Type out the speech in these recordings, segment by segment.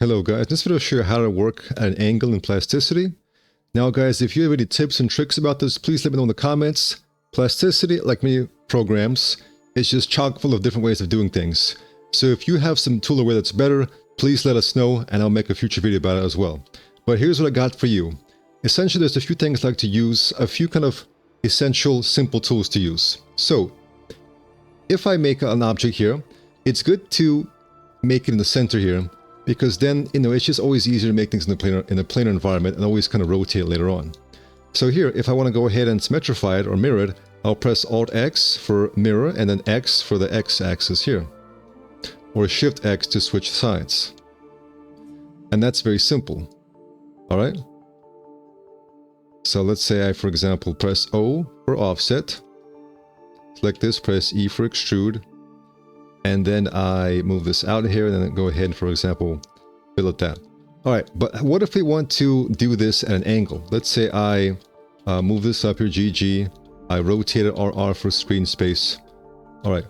Hello guys, this video will show you how to work at an angle in Plasticity. Now guys, if you have any tips and tricks about this, please let me know in the comments. Plasticity, like many programs, is just chock full of different ways of doing things. So if you have some tool or way that's better, please let us know and I'll make a future video about it as well. But here's what I got for you. Essentially, there's a few things I like to use, a few kind of essential, simple tools to use. So, if I make an object here, it's good to make it in the center here, because then, it's just always easier to make things in a planar environment and always kind of rotate it later on. So here, if I want to go ahead and symmetrify it or mirror it, I'll press Alt-X for mirror and then X for the X-axis here. Or Shift-X to switch sides. And that's very simple. Alright? So let's say I, for example, press O for offset. Select this, press E for extrude. And then I move this out here and then go ahead and, for example, fillet that. Alright, but what if we want to do this at an angle? Let's say I move this up here, GG. I rotate it, RR for screen space. Alright.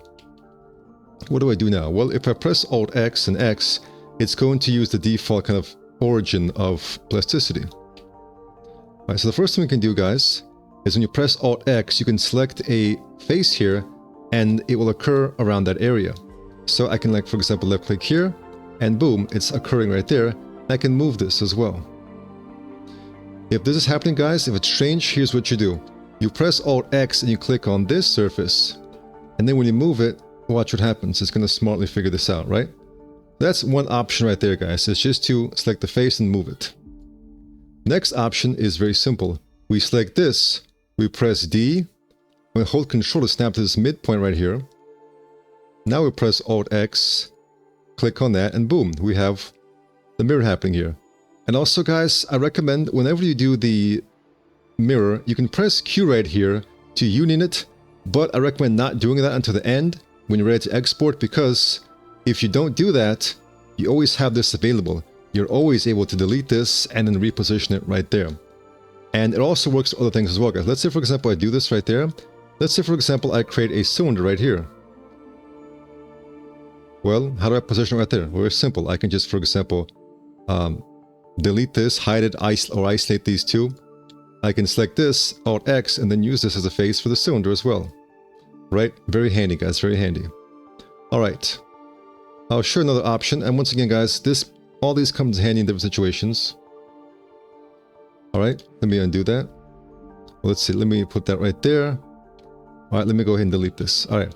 What do I do now? Well, if I press Alt-X and X, it's going to use the default kind of origin of plasticity. Alright, so the first thing we can do, guys, is when you press Alt-X, you can select a face here and it will occur around that area. So I can, like, for example, left click here and boom, it's occurring right there. I can move this as well. If this is happening, guys, if it's strange, here's what you do. You press Alt-X and you click on this surface. And then when you move it, watch what happens. It's going to smartly figure this out, right? That's one option right there, guys. It's just to select the face and move it. Next option is very simple. We select this, we press D, we hold Control to snap to this midpoint right here. Now we press Alt-X, click on that, and boom, we have the mirror happening here. And also, guys, I recommend whenever you do the mirror, you can press Q right here to union it, but I recommend not doing that until the end when you're ready to export, because if you don't do that, you always have this available. You're always able to delete this and then reposition it right there. And it also works for other things as well, guys. Let's say, for example, I do this right there. Let's say, for example, I create a cylinder right here. Well, how do I position it right there? Well, it's simple. I can just, for example, delete this, hide it, or isolate these two. I can select this, Alt-X, and then use this as a face for the cylinder as well. Right? Very handy, guys. Very handy. Alright. I'll show another option. And once again, guys, all these come in handy in different situations. Alright, let me undo that. Let's see, let me put that right there. Alright, let me go ahead and delete this. Alright.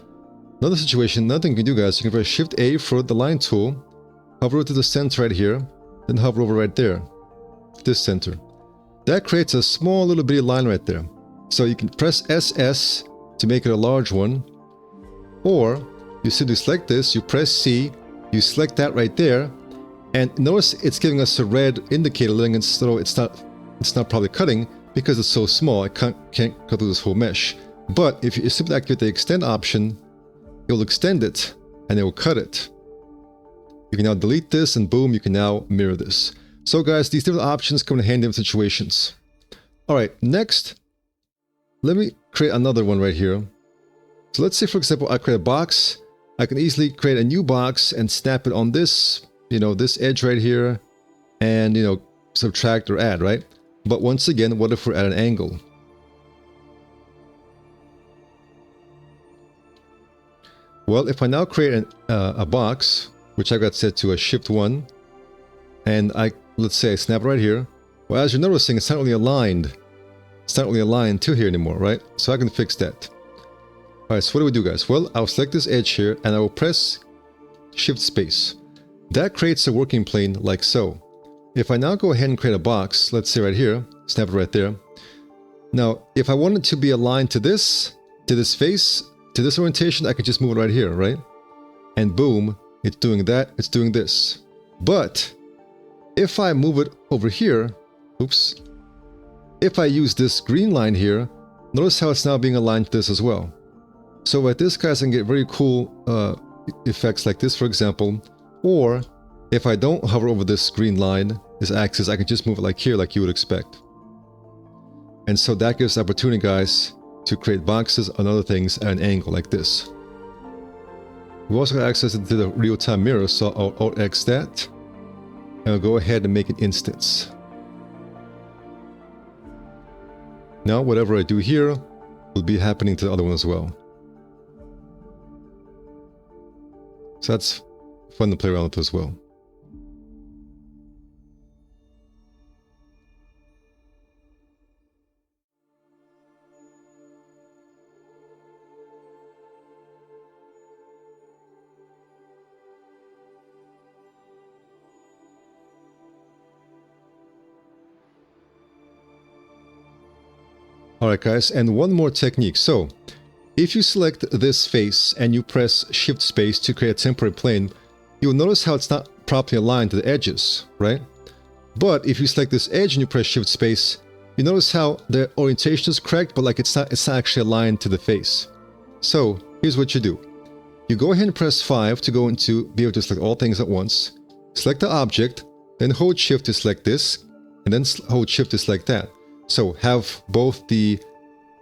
Another situation, another thing you can do, guys, you can press Shift A for the line tool, hover to the center right here, then hover over right there, this center. That creates a small little bitty line right there. So you can press SS to make it a large one, or you simply select this, you press C, you select that right there, and notice it's giving us a red indicator letting us know it's not probably cutting because it's so small, it can't cut through this whole mesh. But if you simply activate the extend option, it will extend it and it will cut it. You can now delete this and boom, you can now mirror this. So guys, these different options come in handy in situations. Alright, next, let me create another one right here. So let's say, for example, I create a box. I can easily create a new box and snap it on this, this edge right here, and, subtract or add, right? But once again, what if we're at an angle? Well, if I now create a box, which I got set to a Shift 1, and let's say I snap it right here. Well, as you're noticing, it's not really aligned. It's not really aligned to here anymore, right? So I can fix that. Alright, so what do we do, guys? Well, I'll select this edge here, and I will press Shift Space. That creates a working plane like so. If I now go ahead and create a box, let's say right here, snap it right there. Now, if I want it to be aligned to this face, to this orientation, I could just move it right here, right? And boom, it's doing that, it's doing this. But if I move it over here, oops, if I use this green line here, notice how it's now being aligned to this as well. So with this, guys, I can get very cool effects like this, for example. Or if I don't hover over this green line, this axis, I can just move it like here, like you would expect. And so that gives opportunity, guys, to create boxes and other things at an angle like this. We've also got access to the real-time mirror, so I'll Alt-X that. And I'll go ahead and make an instance. Now whatever I do here will be happening to the other one as well. So that's fun to play around with as well. Alright guys, and one more technique. So, if you select this face and you press Shift Space to create a temporary plane, you'll notice how it's not properly aligned to the edges, right? But if you select this edge and you press Shift Space, you notice how the orientation is correct, but like it's not actually aligned to the face. So, here's what you do. You go ahead and press 5 to go into be able to select all things at once. Select the object, then hold Shift to select this, and then hold Shift to select that. So have both the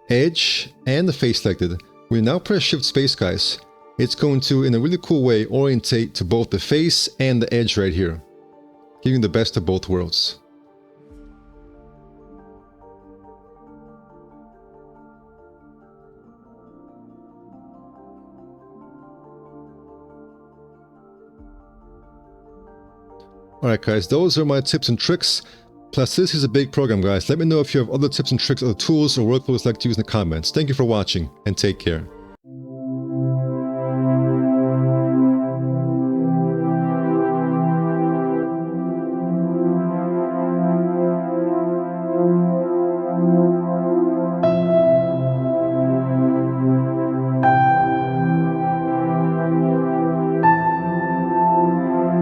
edge and the face selected. When you now press Shift Space, guys, it's going to, in a really cool way, orientate to both the face and the edge right here, giving the best of both worlds. Alright guys, those are my tips and tricks. Plasticity is a big program, guys. Let me know if you have other tips and tricks, other tools, or workflows you'd like to use in the comments. Thank you for watching, and take care.